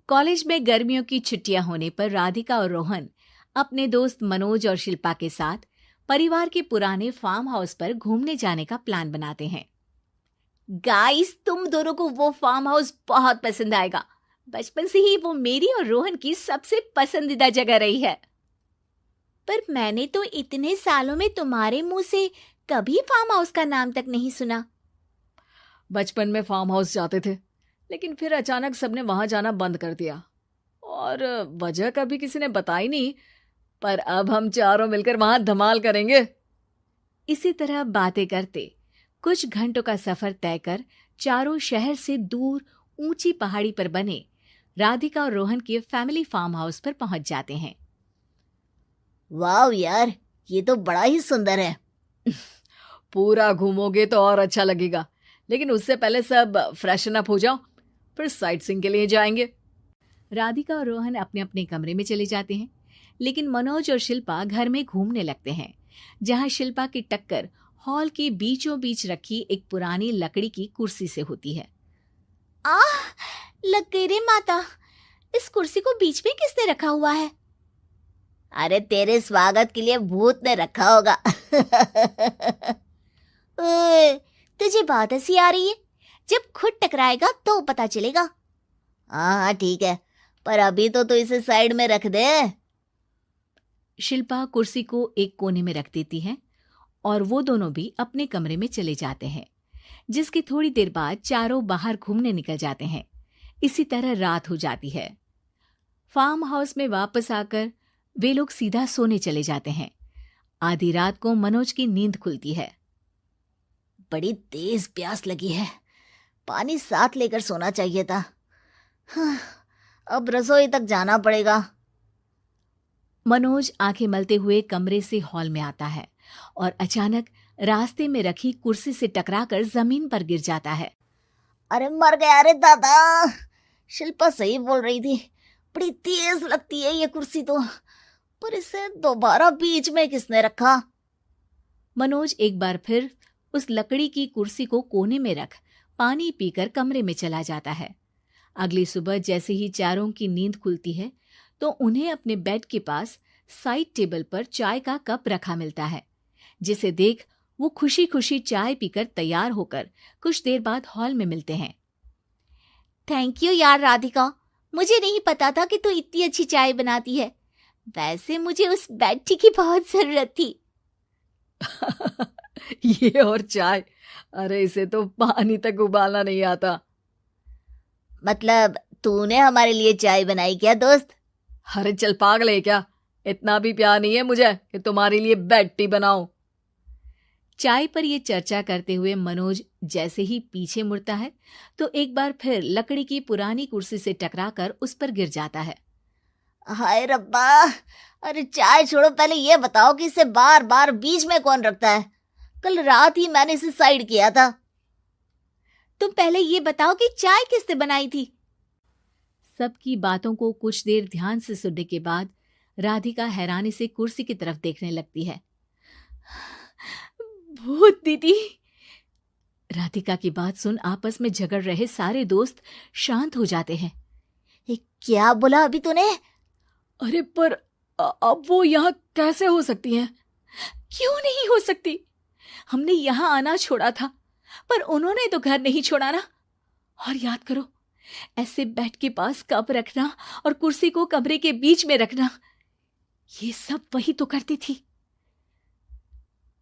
College में गर्मियों की छुट्टियां होने पर राधिका और रोहन अपने दोस्त मनोज और शिल्पा के साथ परिवार के पुराने फार्म हाउस पर घूमने जाने का प्लान बनाते हैं। गाइस, तुम दोनों को वो फार्म हाउस बहुत पसंद आएगा। बचपन से ही वो मेरी और रोहन की सबसे पसंदीदा जगह रही है। पर मैंने तो इतने सालों में तुम्हारे मुंह से कभी फार्म हाउस का नाम तक नहीं सुना। बचपन में फार्म हाउस जाते थे, लेकिन फिर अचानक सबने वहां जाना बंद कर दिया और वजह कभी किसी ने बताई नहीं। पर अब हम चारों मिलकर वहां धमाल करेंगे। इसी तरह बातें करते कुछ घंटों का सफर तय कर चारों शहर से दूर ऊंची पहाड़ी पर बने राधिका और रोहन के फैमिली फार्म हाउस पर पहुंच जाते हैं। वाह यार, ये तो बड़ा ही सुंदर है। पूरा घूमोगे तो और अच्छा लगेगा, लेकिन उससे पहले सब फ्रेशन अप हो जाओ, फिर साइट सीइंग के लिए जाएंगे। राधिका और रोहन अपने अपने कमरे में चले जाते हैं, लेकिन मनोज और शिल्पा घर में घूमने लगते हैं, जहां शिल्पा की टक्कर हॉल के बीचों बीच रखी एक पुरानी लकड़ी की कुर्सी से होती है। आह, लग गई रे माता, इस कुर्सी को बीच में किसने रखा हुआ है? अरे तेरे स्वागत के लिए भूत ने रखा होगा। तुझे बात हंसी आ रही है? जब खुद टकराएगा तो पता चलेगा। हाँ ठीक है, पर अभी तो इसे साइड में रख दे। शिल्पा कुर्सी को एक कोने में रख देती है और वो दोनों भी अपने कमरे में चले जाते हैं, जिसकी थोड़ी देर बाद चारों बाहर घूमने निकल जाते हैं। इसी तरह रात हो जाती है। फार्म हाउस में वापस आकर वे लोग सीधा सोने चले जाते हैं। आधी रात को मनोज की नींद खुलती है। बड़ी तेज प्यास लगी है, पानी साथ लेकर सोना चाहिए था। अब रसोई तक जाना पड़ेगा। मनोज आंखें मलते हुए कमरे से हॉल में आता है और अचानक रास्ते में रखी कुर्सी से टकराकर जमीन पर गिर जाता है। अरे मर गया रे दादा। शिल्पा सही बोल रही थी, बड़ी तेज लगती है ये कुर्सी तो, पर इसे दोबारा बीच में किसने रखा? मनोज एक बार फिर उस लकड़ी की कुर्सी को कोने में रख पानी पीकर कमरे में चला जाता है। अगली सुबह जैसे ही चारों की नींद खुलती है तो उन्हें अपने बेड के पास साइड टेबल पर चाय का कप रखा मिलता है, जिसे देख वो खुशी खुशी चाय पीकर तैयार होकर कुछ देर बाद हॉल में मिलते हैं। थैंक यू यार राधिका, मुझे नहीं पता था कि तू इतनी अच्छी चाय बनाती है। वैसे मुझे उस बेड टी की बहुत जरूरत थी। ये और चाय, अरे इसे तो पानी तक उबालना नहीं आता। मतलब तूने हमारे लिए चाय बनाई क्या दोस्त? अरे चल पागल है क्या, इतना भी प्यार नहीं है मुझे कि तुम्हारे लिए बेड टी बनाऊं। चाय पर ये चर्चा करते हुए मनोज जैसे ही पीछे मुड़ता है तो एक बार फिर लकड़ी की पुरानी कुर्सी से टकराकर उस पर गिर जाता है। हाय रब्बा, अरे चाय छोड़ो, पहले ये बताओ कि इसे बार बार बीच में कौन रखता है? कल रात ही मैंने इसे साइड किया था। तुम पहले ये बताओ कि चाय किसने बनाई थी? सबकी बातों को कुछ देर ध्यान से सुनने के बाद राधिका हैरानी से कुर्सी की तरफ देखने लगती है। भूत दीदी। राधिका की बात सुन आपस में झगड़ रहे सारे दोस्त शांत हो जाते हैं। क्या बोला अभी तूने? अरे पर अब वो यहाँ कैसे हो सकती हैं? क्यों नहीं हो सकती? हमने यहाँ आना छोड़ा था, पर उन्होंने तो घर नहीं छोड़ा ना। और याद करो, ऐसे बेड के पास कप रखना और कुर्सी को कमरे के बीच में रखना, ये सब वही तो करती थी।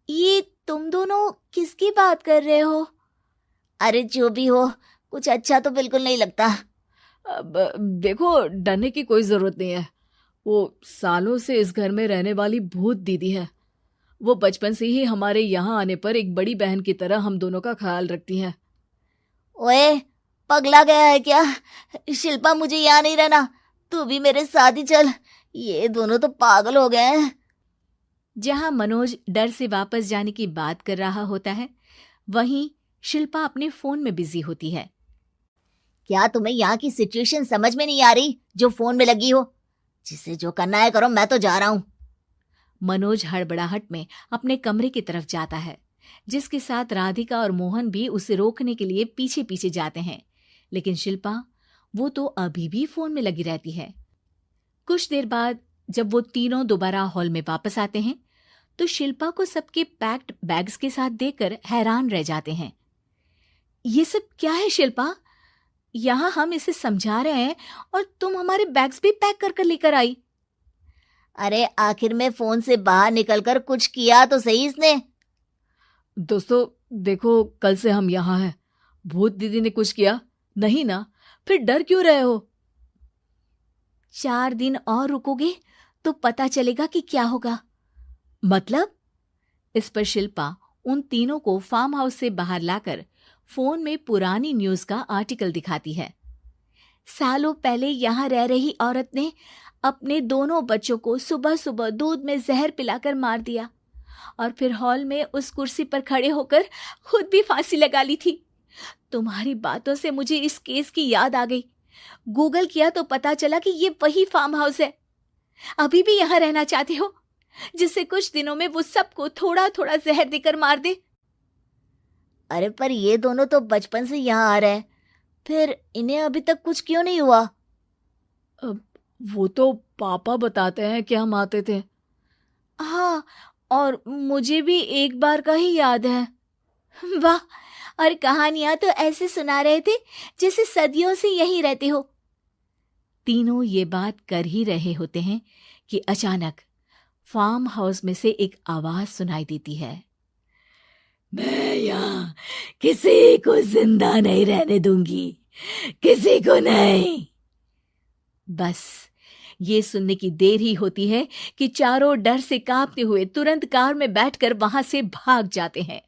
ये तुम दोनों किसकी बात कर रहे हो? अरे जो भी हो, कुछ अच्छा तो बिल्कुल नहीं लगता। अब देखो, डरने की कोई जरूरत नहीं है। वो सालों से इस घर में रहने वाली भूत दीदी है। वो बचपन से ही हमारे यहाँ आने पर एक बड़ी बहन की तरह हम दोनों का ख्याल रखती हैं। ओए, पगला गया है क्या? शिल्पा, मुझे यहाँ नहीं रहना, तू भी मेरे साथ ही चल। ये दोनों तो पागल हो गए हैं। जहां मनोज डर से वापस जाने की बात कर रहा होता है, वहीं शिल्पा अपने फोन में बिजी होती है। क्या तुम्हें यहाँ की सिचुएशन समझ में नहीं आ रही जो फोन में लगी हो? जिसे जो करना है करो, मैं तो जा रहा हूँ। मनोज हड़बड़ाहट में अपने कमरे की तरफ जाता है, जिसके साथ राधिका और मोहन भी उसे रोकने के लिए पीछे पीछे जाते हैं, लेकिन शिल्पा वो तो अभी भी फोन में लगी रहती है। कुछ देर बाद जब वो तीनों दोबारा हॉल में वापस आते हैं तो शिल्पा को सबके पैक्ड बैग्स के साथ देखकर हैरान रह जाते हैं। ये सब क्या है शिल्पा? यहाँ हम इसे समझा रहे हैं और तुम हमारे बैग्स भी पैक कर कर लेकर आई। अरे आखिर में फोन से बाहर निकलकर कुछ किया तो सही इसने। दोस्तों देखो, कल से हम यहाँ हैं। भूत दीदी ने कुछ किया नहीं ना? फिर डर क्यों रहे हो? 4 दिन और रुकोगे तो पता चलेगा कि क्या होगा। मतलब? इस पर शिल्पा उन तीनों को फार्म हाउस से बाहर लाकर फोन में पुरानी न्यूज का आर्टिकल दिखाती है। सालों पहले यहाँ रह रही औरत ने अपने दोनों बच्चों को सुबह सुबह दूध में जहर पिलाकर मार दिया और फिर हॉल में उस कुर्सी पर खड़े होकर खुद भी फांसी लगा ली थी। तुम्हारी बातों से मुझे इस केस की याद आ गई। गूगल किया तो पता चला कि ये वही फार्म हाउस है। अभी भी यहाँ रहना चाहते हो जिससे कुछ दिनों में वो सबको थोड़ा थोड़ा जहर देकर मार दे? अरे पर ये दोनों तो बचपन से यहाँ आ रहे हैं, फिर इन्हें अभी तक कुछ क्यों नहीं हुआ? वो तो पापा बताते हैं कि हम आते थे। हाँ, और मुझे भी एक बार का ही याद है। वाह, और कहानियां तो ऐसे सुना रहे थे जैसे सदियों से यहीं रहते हो। तीनों ये बात कर ही रहे होते हैं कि अचानक फार्म हाउस में से एक आवाज सुनाई देती है। मैं यहाँ किसी को जिंदा नहीं रहने दूंगी, किसी को नहीं। बस ये सुनने की देर ही होती है कि चारों डर से कांपते हुए तुरंत कार में बैठकर वहां से भाग जाते हैं।